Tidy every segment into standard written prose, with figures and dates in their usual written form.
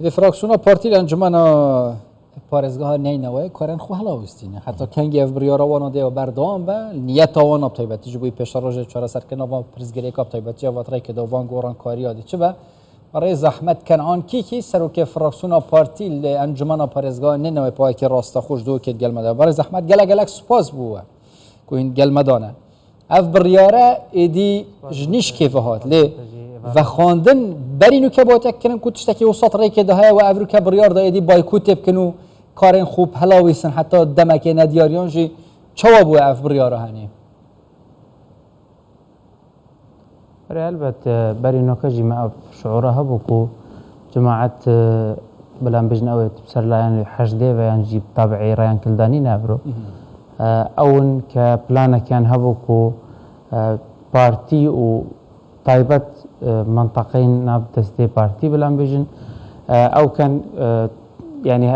الفراكسيون بارتي الانجمن پارێزگاها نینەوەی کارن خو هەڵاویستینە حتا کەنگی ئەف بڕیارە وانە دێوە بەردەوام بە نیەتەوە نەبتایبەتیش بووی پێشە ڕۆژێ چارەسەرکردنەوە پرزگەرێکا بتایبەتی وەتڕێکی دەوان گۆڕانکاریادی چ بە بەڕێ زەحمەت کەنعان کیکی سەرۆکێ فراکسیۆنا پارتی لە ئەنجمەنە پارێزگاها نینەوەی پاوەکی ڕاستەخۆش دووکێت گەلمەدا بەڕێ زەحمەت گەلەگەلەک سوپاس بووە کوین گەلمەدانە ئەف بڕیارە ئێدی ژنیش کێفە هات لێ و خواندن برینو که با تکرن کو تشتکی وسط ریک ده های و افرو که بریار دایدی بایکوت بکنو کارن خوب هلاویسن حتی دمک ندیاریان جی چوا بو اف بریار هنی برای البته برینو که جماعت شعورها بکو جماعت بلان بجنویت بسر لایان حشده و یعنی طبعی رایان کلدانی نبرو اون که پلان کان هبکو پارتی و طيبت منطقين ناب تستي بارتي بلان بيجن او كان يعني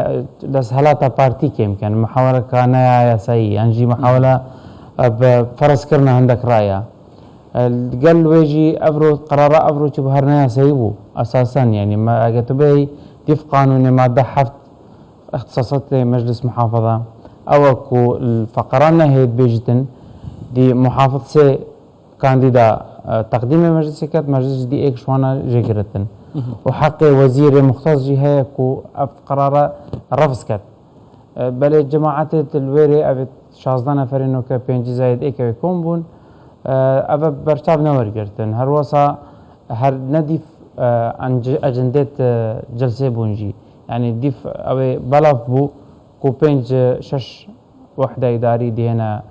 بس هلاتا بارتي كيم كان محاولة كان يا سي انجي محاولة بفرس كرنا عندك رايا قال ويجي افرو قرار افرو تبهرنا يا سيبو اساسا يعني ما اجتبي ديف قانوني ماده حفت اختصاصات مجلس محافظة او اكو الفقرانة هي بيجتن دي محافظ سي كانديدا تقديم مجلس كات مجلس دي ايك شوانا جيكرتن وحق وزير مختص جهه كو قرار رفض كات بل جماعه الويري ابي 16 نفرينو ك 5 زائد ايك يكون بون ابا برتاب نور جرتن هر وصا هر نديف اجندات جلسه بونجي يعني ديف ابي بلاف بو كو 5 6 وحده اداري دي هنا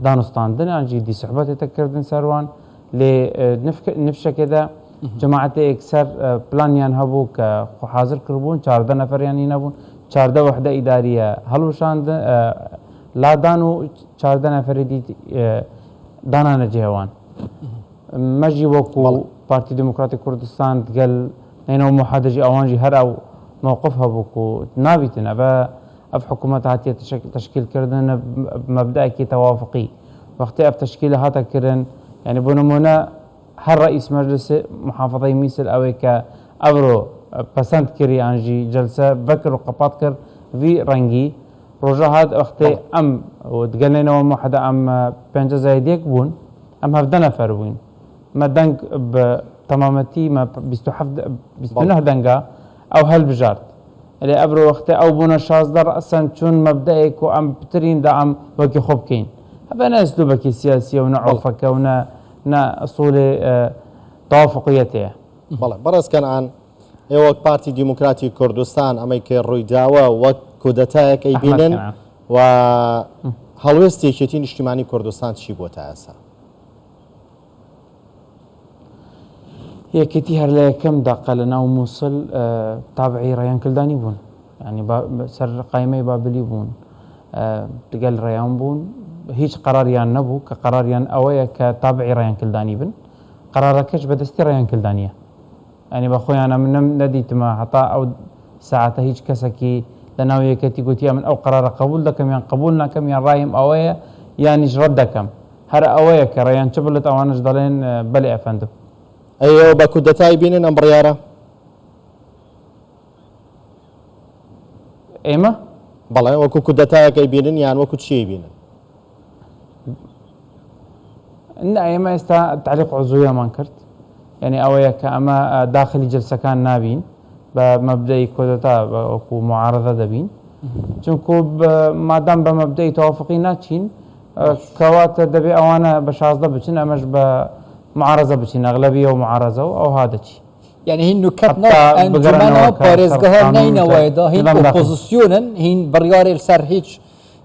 دانستاندن انجي دي صحبات تكردن سروان لنفشه كده جماعة اكثر بلان يان هبو كخو حاضر كربون 14 نفر يعني نبون 14 وحدة إدارية هلوشان لا دانو 14 نفر دي دانا نجيوان مجي وكو بارتي ديمقراطي كردستان قال نينو محادجي اوانجي هر او موقف هبو كو نابتن اف حكومة هاتية تشكيل كردن بمبدأ كي توافقي وقت اف تشكيل هاتا كرن يعني بنمونا هر رئيس مجلس محافظة مثل أويكا أبرو بسنت كري عنجي جلسة بكر وقباط كر في رنجي رجع هاد وقتي أم وتقلنا نوع موحدة أم بنجا زايديك بون أم هفدنا فروين ما دنك بتمامتي ما بيستنه دنجا أو هالبجارت اللي أبرو وقتي أو بونا شازدر أصلا شون مبدئك وأم بترين دا أم وكي خوبكين هذا أسلوبك السياسي ونعوفك ونا أصول توافقيته. والله برز كان عن وقت بارتي ديمقراطي كردستان أمريكا رويداوا وقت كودتاك أي بينن و هلوستي كتين اجتماعي كردستان شي بوتا أسا. هي كتير هلا كم دقة لنا وموصل تابعي ريان كلداني بون يعني سر قائمة بابلي بون تقال ريان بون هيج قرار يان نبو كقرار يان اويا كتابعي ريان كلداني بن قراركش بدستي ريان كلدانيه يعني بخوي انا من نديت ما حتى او ساعته هيج كسكي لناويه كتي قلت من او قرار قبول لكم يان قبولنا كم يان رايم اويا يعني ردكم هر اويا كريان شبلت اوانش ضلين بلي افندم ايوه باكودتاي بينن امبريارا ايما بلا وكو كودتاي كي بينن يعني وكو شي بينن إن أيما استا تعليق عضوية ما انكرت يعني أويا كأما داخل جلسة كان نابين بمبدأ كودتا وكو معارضة دبين چونكو ما دام بمبدأ توافقي ناتشين كوات دبي أوانا بشازدة بچن أمش بمعارضة بچن أغلبية ومعارضة أو هذا شي يعني هين نكتنا أنجمنا بارزقها نينا وايدا هين أوبوزيسيونن هين برياري السر هيج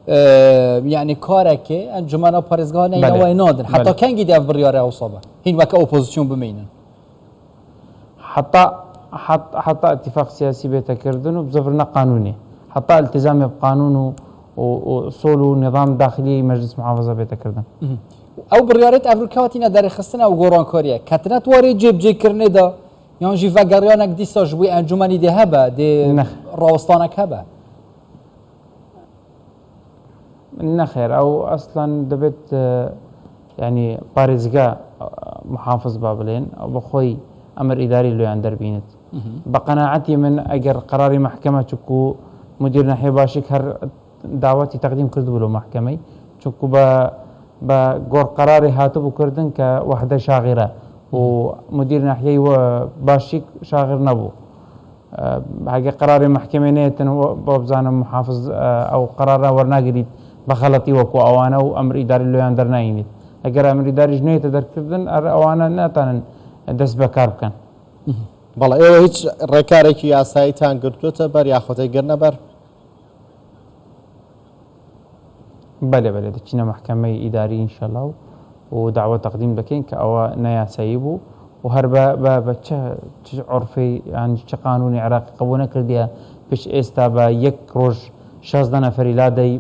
يعني كارك انجمنا بارزگاه نه اینا نادن حتی کنگی دف بریاره اوصابه هین وک اپوزیسیون بمینن حتى اتفاق سياسي بيتكردن وبزفرنا قانوني حتى التزام بقانون واصول ونظام داخلي مجلس محافظه بيتكردن او بريارات افريكاتينا در خستنا او گوران کاریه کتنت واری جيب جي کرنه دا یان جی وگریانک دیسا جوی انجمنی ده هبه ده راوستانک هبه نخير او اصلا دبت يعني بارزقا محافظ بابلين او بخوي امر اداري لو عند بينت بقناعتي من اگر قراري محكمة چكو مدير ناحية باشك هر دعوتي تقديم كردو له محكمة چكو با غور قراري هاتو بكردن كوحدة شاغرة ومدير ناحية باشك شاغر نبو هاگه قرار محکمه نیتن بابزانم محافظ او قرار ورناگرید بخلطی وکو اوانه و امر اداری لویان در ناینید اگر امر اداری جنیت در کردن اوانه ناتانن دست بکار بکن بەڵێ ئێوە هیچ ڕێکارێکی یاساییتان گرتووەتە بەر یاخۆتەی گرنە بەر بله بله دچینە محکمه اداری انشاءالله و دعوة تقديم دكين كأوا نيا سايبو وهر با چه عرفي يعني چه قانوني عراقي قبول كرديا بيش استا با يك روج 16 نفر لادي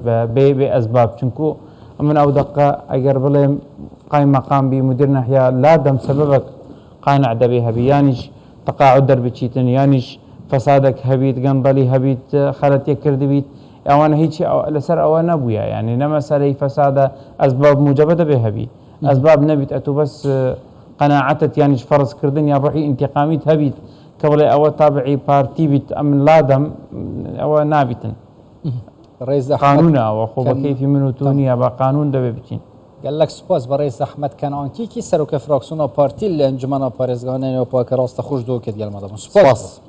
به اسباب چونكو من او دقه اگر بلهم قايم مقام بمدير ناحيه لادم سببك قانع دبيها بيانش تقاعد درب چيتن يانش فسادك هبيت قنضلي هبيت خلت يكرد بيت اوانا هيك لسر اوانا بويا يعني نما سري فساد اسباب موجبه بها بي اسباب نبت اتو بس قناعتت يعني فرض كردن يا روحي انتقامي هبيت قبل او تابعي بارتي بيت ام لادم او نابتن رئيس قانون او خو كيف منو تونيا با قانون دبي بچين قال لك سپاس برئيس احمد كنعانكي كي سروك فراكسيون بارتي الانجمن باريزغانين و باكراست خوش دو كد قال مدام سپاس